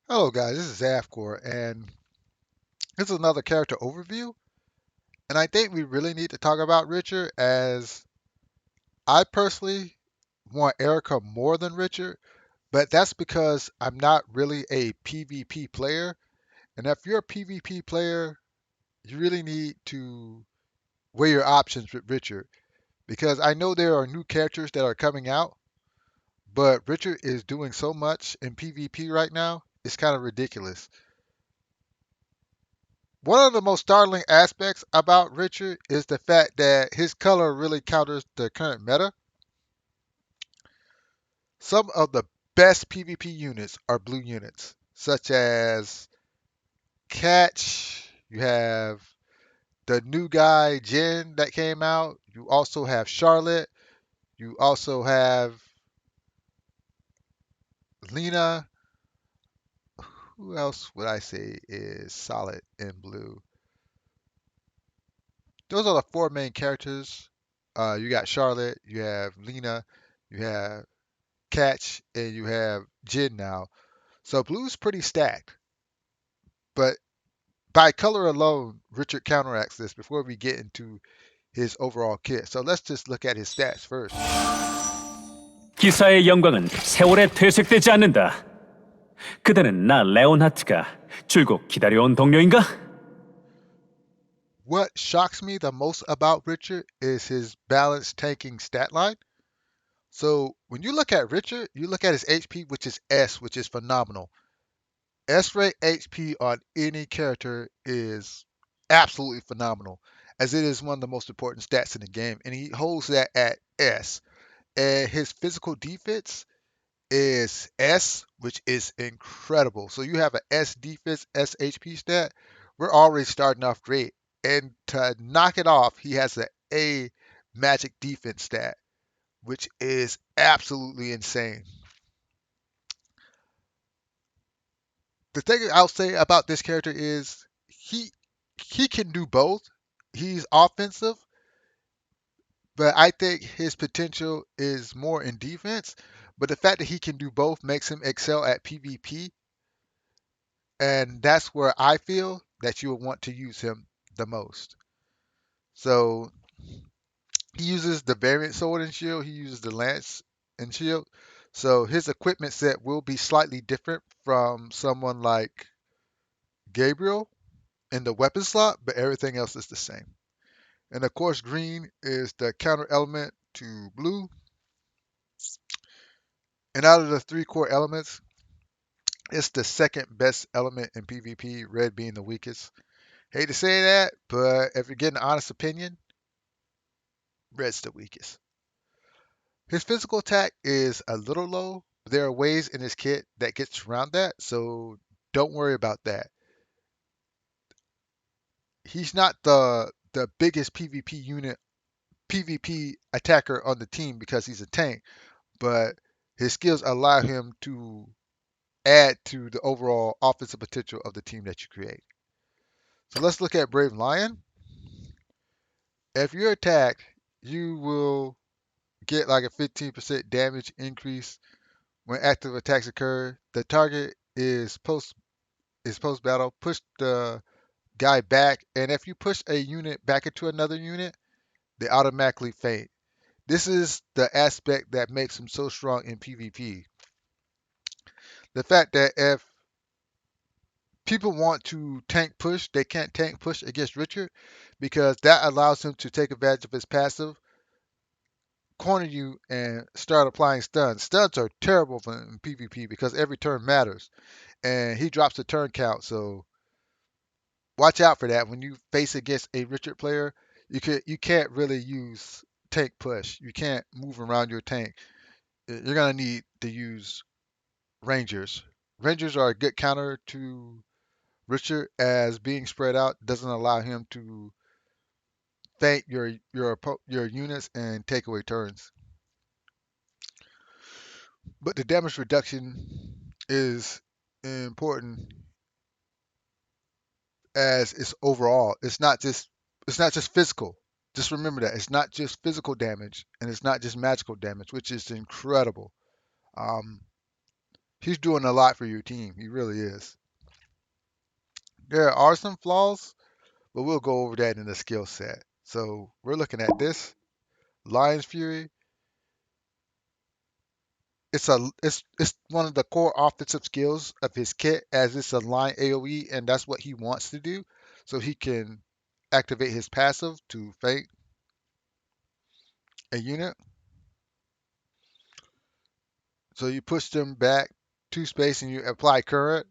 Hello guys, this is Avcoor, and this is another character overview. And I think we really need to talk about Richard, as I personally want Erica more than Richard, but that's because I'm not really a PvP player. And if you're a PvP player, you really need to weigh your options with Richard, because I know there are new characters that are coming out, but Richard is doing so much in PvP right now, it's kind of ridiculous. One of the most startling aspects about Richard is the fact that his color really counters the current meta. Some of the best PvP units are blue units, such as Catch. You have the new guy Jin that came out. You also have Charlotte. You also have Lena. Who else would I say is solid in blue? Those are the four main characters. You got Charlotte, you have Lena, you have Catch, and you have Jin now. So blue's pretty stacked, but by color alone, Richard counteracts this before we get into his overall kit. So let's just look at his stats first. 기사의 영광은 세월에 퇴색되지 않는다. 그대는 나 레온하트가 줄곧 기다려온 동료인가? What shocks me the most about Richard is his balanced tanking stat line. So when you look at Richard, you look at his HP, which is S, which is phenomenal. S rate HP on any character is absolutely phenomenal, as it is one of the most important stats in the game, and he holds that at S. And his physical defense is S, which is incredible. So you have an S defense, S HP stat. We're already starting off great. And to knock it off, he has an A magic defense stat, which is absolutely insane. The thing I'll say about this character is he can do both. He's offensive, but I think his potential is more in defense. But the fact that he can do both makes him excel at PvP, and that's where I feel that you would want to use him the most. So he uses the variant sword and shield, he uses the lance and shield. So his equipment set will be slightly different from someone like Gabriel in the weapon slot, but everything else is the same. And of course, green is the counter element to blue. And out of the three core elements, it's the second best element in PvP, red being the weakest. Hate to say that, but if you're getting an honest opinion, red's the weakest. His physical attack is a little low, but there are ways in his kit that gets around that, so don't worry about that. He's not the biggest PvP attacker on the team because he's a tank, but his skills allow him to add to the overall offensive potential of the team that you create. So let's look at Brave Lion. If you're attacked, you will get like a 15% damage increase when active attacks occur. The target is post battle. Push the guy back, and if you push a unit back into another unit, they automatically faint. This is the aspect that makes him so strong in PvP. The fact that if people want to tank push, they can't tank push against Richard because that allows him to take advantage of his passive, corner you, and start applying stuns. Stuns are terrible in PvP because every turn matters, and he drops the turn count. So watch out for that when you face against a Richard player. You can't really use tank push. You can't move around your tank. You're gonna need to use Rangers. Rangers are a good counter to Richard, as being spread out doesn't allow him to feint your units and take away turns. But the damage reduction is important as it's overall. It's not just physical. Just remember that it's not just physical damage and it's not just magical damage, which is incredible. Um, He's doing a lot for your team. He really is. There are some flaws, but we'll go over that in the skill set. So we're looking at this Lion's Fury. It's one of the core offensive skills of his kit, as it's a line AoE, and that's what he wants to do. So he can activate his passive to feint a unit. So you push them back to space and you apply current,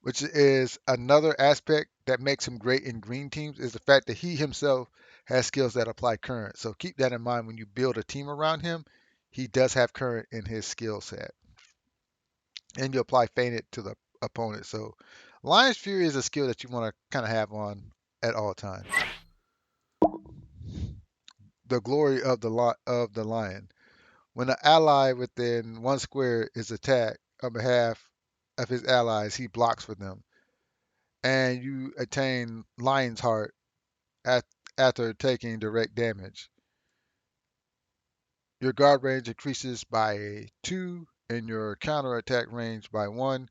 which is another aspect that makes him great in green teams, is the fact that he himself has skills that apply current. So keep that in mind when you build a team around him. He does have current in his skill set, and you apply feint it to the opponent. So Lion's Fury is a skill that you want to kind of have on at all times. The glory of the lion. When an ally within one square is attacked on behalf of his allies, he blocks for them, and you attain Lion's Heart at, after taking direct damage. Your guard range increases by 2 and your counter attack range by 1,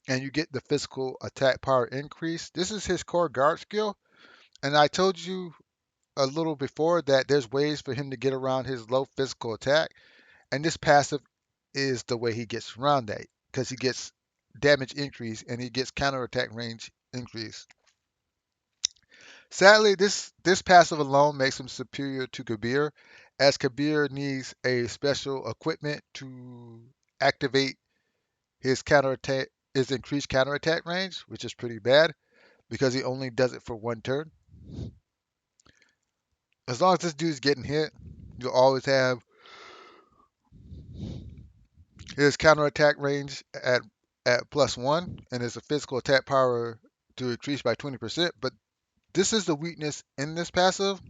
and you get the physical attack power increase. This is his core guard skill, and I told you a little before that there's ways for him to get around his low physical attack, and this passive is the way he gets around that because he gets damage increase and he gets counter attack range increase. Sadly, this passive alone makes him superior to Kabir, as Kabir needs a special equipment to activate his counterattack, his increased counterattack range, which is pretty bad because he only does it for one turn. As long as this dude's getting hit, you'll always have his counterattack range at +1 and his physical attack power to increase by 20%. But this is the weakness in this passive.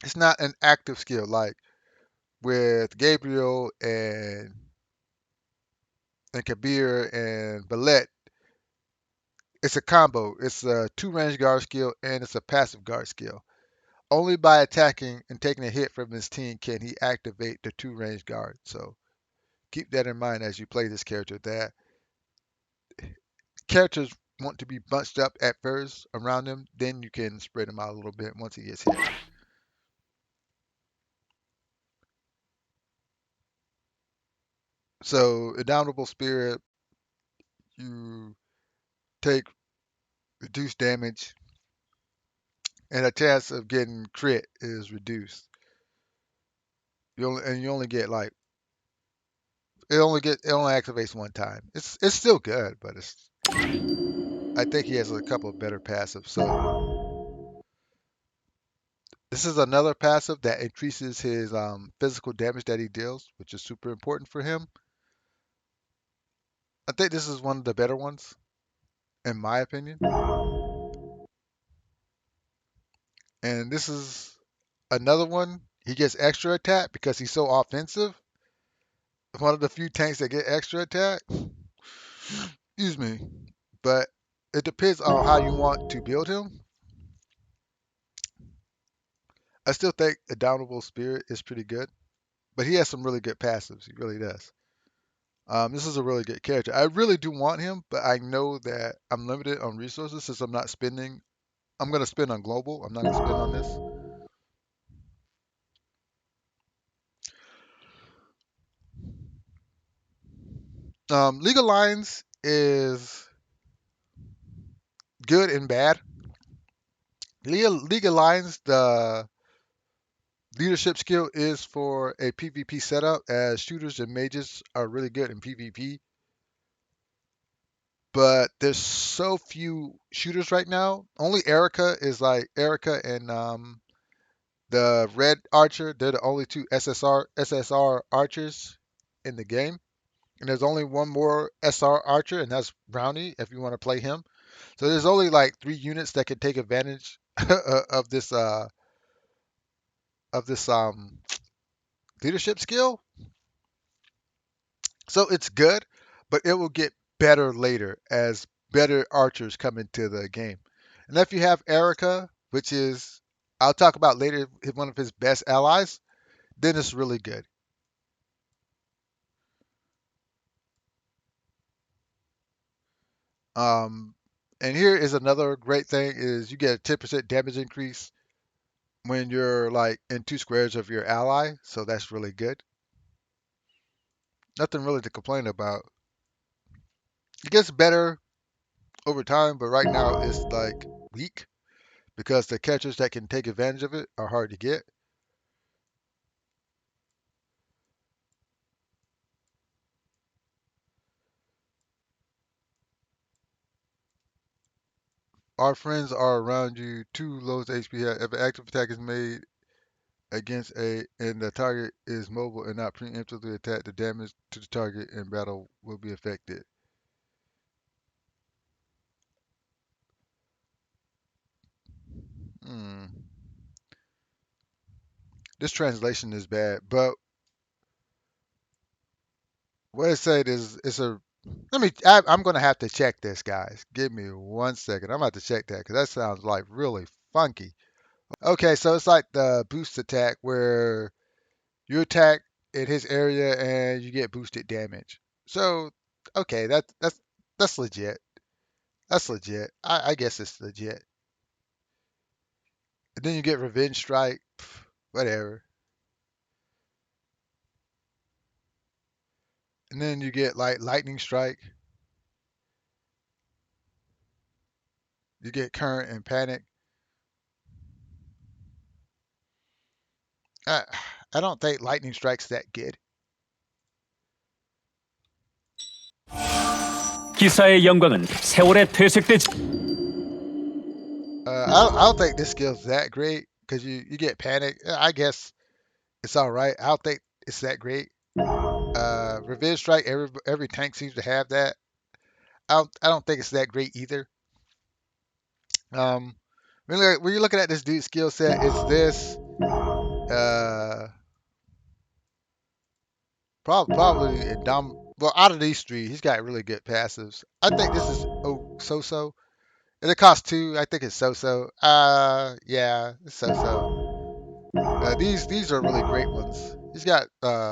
It's not an active skill like with Gabriel and Kabir and Ballet. It's a combo. It's a two range guard skill and it's a passive guard skill. Only by attacking and taking a hit from his team can he activate the two range guard. So keep that in mind as you play this character. That characters want to be bunched up at first around him, then you can spread him out a little bit once he gets hit. So, Indomitable Spirit, you take reduced damage, and a chance of getting crit is reduced. You only get like it only activates one time. It's still good, but it's I think he has a couple of better passives. So this is another passive that increases his physical damage that he deals, which is super important for him. I think this is one of the better ones, in my opinion. And this is another one. He gets extra attack because he's so offensive. One of the few tanks that get extra attack. Excuse me. But it depends on how you want to build him. I still think a Downable Spirit is pretty good, but he has some really good passives. He really does. This is a really good character. I really do want him, but I know that I'm limited on resources since I'm not spending. I'm going to spend on global. I'm not going to spend on this. League of Legends is good and bad. League of Legends, the leadership skill is for a PvP setup, as shooters and mages are really good in PvP. But there's so few shooters right now. Only Erica is like Erica and the Red Archer. They're the only two SSR archers in the game. And there's only one more SR archer, and that's Brownie if you want to play him. So there's only like 3 units that can take advantage of this leadership skill. So it's good, but it will get better later as better archers come into the game. And if you have Erica, which is I'll talk about later, one of his best allies, then it's really good. Um, and here is another great thing is you get a 10% damage increase when you're like in 2 squares of your ally, so that's really good. Nothing really to complain about. It gets better over time, but right now it's like weak because the catchers that can take advantage of it are hard to get. Our friends are around you. Two lowest HP. If an active attack is made against a and the target is mobile and not preemptively attacked, the damage to the target in battle will be affected. Hmm. This translation is bad, but what it said is it's a. Let me. I'm gonna have to check this, guys. Give me 1 second. I'm about to check that because that sounds like really funky. Okay, so it's like the boost attack where you attack in his area and you get boosted damage. So, okay, that's legit. That's legit. I guess it's legit. And then you get revenge strike, whatever. And then you get like lightning strike. You get current and panic. I, I don't think lightning strike's that good. 기사의 영광은 세월에 퇴색되지. I don't think this skill's that great because you get panic. I guess it's all right. I don't think it's that great. Revenge strike. Every tank seems to have that. I don't think it's that great either. Um, when you're looking at this dude's skill set, it's this. Uh, probably Well, out of these three, he's got really good passives. I think this is so-so. And it costs two. I think it's so-so. Yeah, it's so-so. These are really great ones. He's got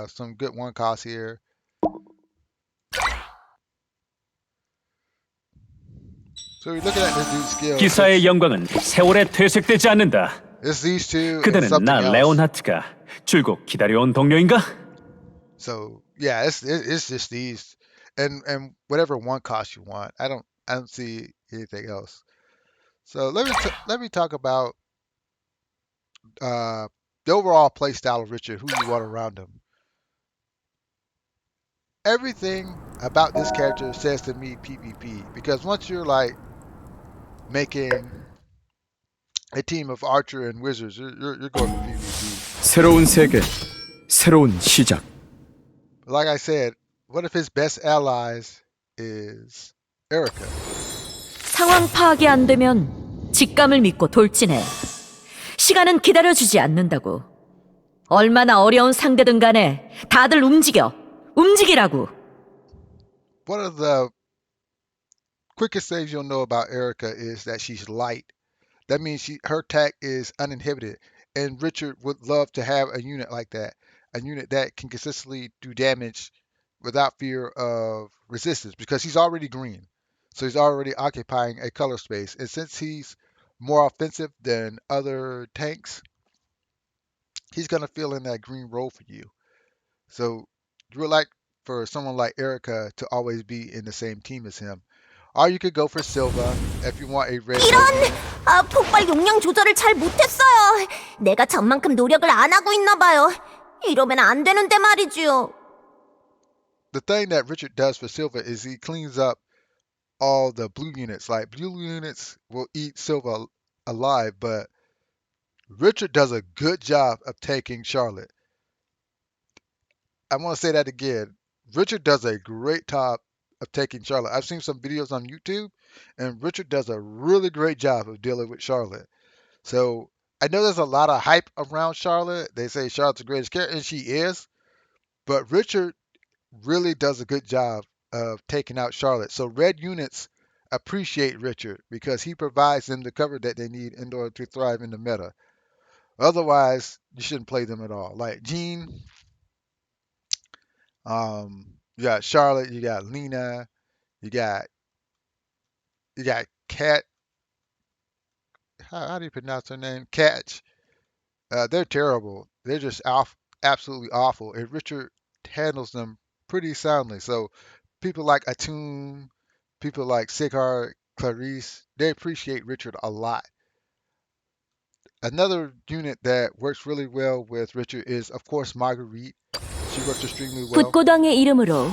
some good one costs here. So we're looking at this dude's skills. 기사의 영광은 세월에 퇴색되지 않는다. It's these two and 그대는 something 나 else. 레온하트가 줄곧 기다려온 동료인가? So yeah, it's just these and whatever one cost you want. I don't see anything else. So let me talk about uh, the overall play style of Richard, who you want around him. Everything about this character says to me PvP because once you're like making a team of archer and wizards, you're going for PvP. 새로운 세계, 새로운 시작. But like I said, one of his best allies is Erica. 상황 파악이 안 되면 직감을 믿고 돌진해. 시간은 기다려주지 않는다고. 얼마나 어려운 상대든 간에 다들 움직여. 움직이라고. One of the quickest things you'll know about Erica is that she's light. That means her attack is uninhibited. And Richard would love to have a unit like that, a unit that can consistently do damage without fear of resistance because he's already green. So he's already occupying a color space. And since he's more offensive than other tanks, he's going to fill in that green role for you. So you would like for someone like Erica to always be in the same team as him. Or you could go for Silva if you want a red unit. 폭발 용량 조절을 잘 못했어요. 내가 전만큼 노력을 안 하고 있나 봐요. 이러면 안 되는데 말이지요. The thing that Richard does for Silva is he cleans up all the blue units. Like blue units will eat Silva alive, but Richard does a good job of taking Charlotte. I want to say that again. Richard does a great job of taking Charlotte. I've seen some videos on YouTube, and Richard does a really great job of dealing with Charlotte. So I know there's a lot of hype around Charlotte. They say Charlotte's the greatest character, and she is. But Richard really does a good job of taking out Charlotte. So red units appreciate Richard because he provides them the cover that they need in order to thrive in the meta. Otherwise, you shouldn't play them at all. Like Jean, you got Charlotte, you got Lena, you got You got Cat. How do you pronounce her name? Catch. They're terrible. They're just absolutely awful. And Richard handles them pretty soundly. So people like Atum, people like Sigar, Clarice, they appreciate Richard a lot. Another unit that works really well with Richard is, of course, Marguerite. She works extremely well. 붓고덩의 이름으로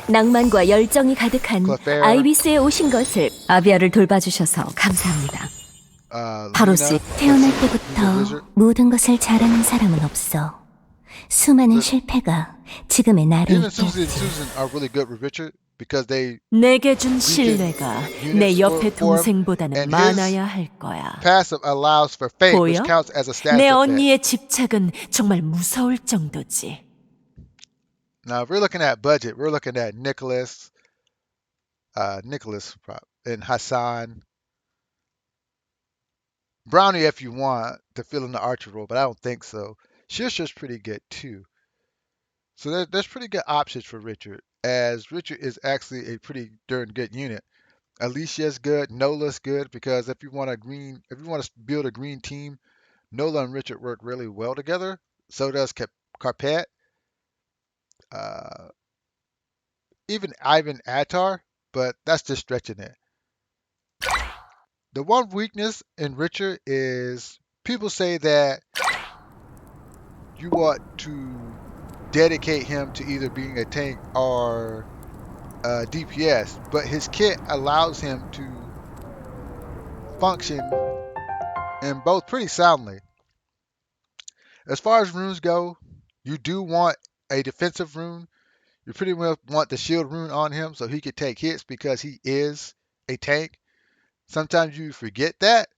낭만과 열정이 가득한 Clefairy, 아이비스에 오신 것을 아비아를 돌봐주셔서 감사합니다. 바로스 Lena, 태어날 Lena 때부터 Wizard. 모든 것을 잘하는 사람은 없어. 수많은 실패가 지금의 나를 Even Susie and Susan are really good with Richard because they 내게 준 신뢰가 내 옆에 동생보다는 and his 많아야 할 거야. passive allows for fate, which 보여? counts as a status 내 effect. 언니의 집착은 정말 무서울 정도지. Now, if we're looking at budget, we're looking at Nicholas and Hassan. Brownie if you want to fill in the archer role, but I don't think so. Shish's pretty good too. So there's pretty good options for Richard, as Richard is actually a pretty darn good unit. Alicia's good, Nola's good because if you want to build a green team, Nola and Richard work really well together. So does Carpet. Uh, Even Ivan Attar, but that's just stretching it. The one weakness in Richard is people say that you want to dedicate him to either being a tank or DPS, but his kit allows him to function in both pretty soundly. As far as runes go, you do want a defensive rune. You pretty well want the shield rune on him so he could take hits because he is a tank. Sometimes you forget that,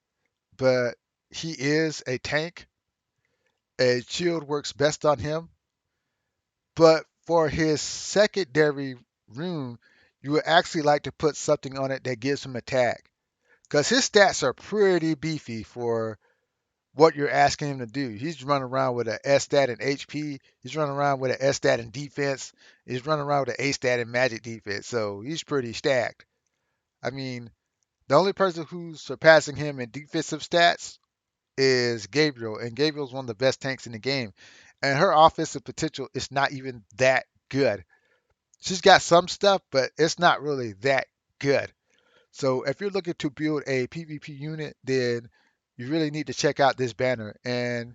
but he is a tank. A shield works best on him. But for his secondary rune, you would actually like to put something on it that gives him attack. Because his stats are pretty beefy for what you're asking him to do. He's running around with an S stat in HP. He's running around with an S stat in defense. He's running around with an A stat in magic defense. So he's pretty stacked. I mean, the only person who's surpassing him in defensive stats is Gabriel, and Gabriel's one of the best tanks in the game. And her offensive potential is not even that good. She's got some stuff, but it's not really that good. So if you're looking to build a PvP unit, then you really need to check out this banner. And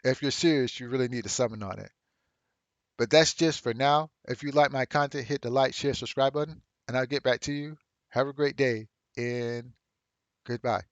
if you're serious, you really need to summon on it. But that's just for now. If you like my content, hit the like, share, subscribe button, and I'll get back to you. Have a great day, and goodbye.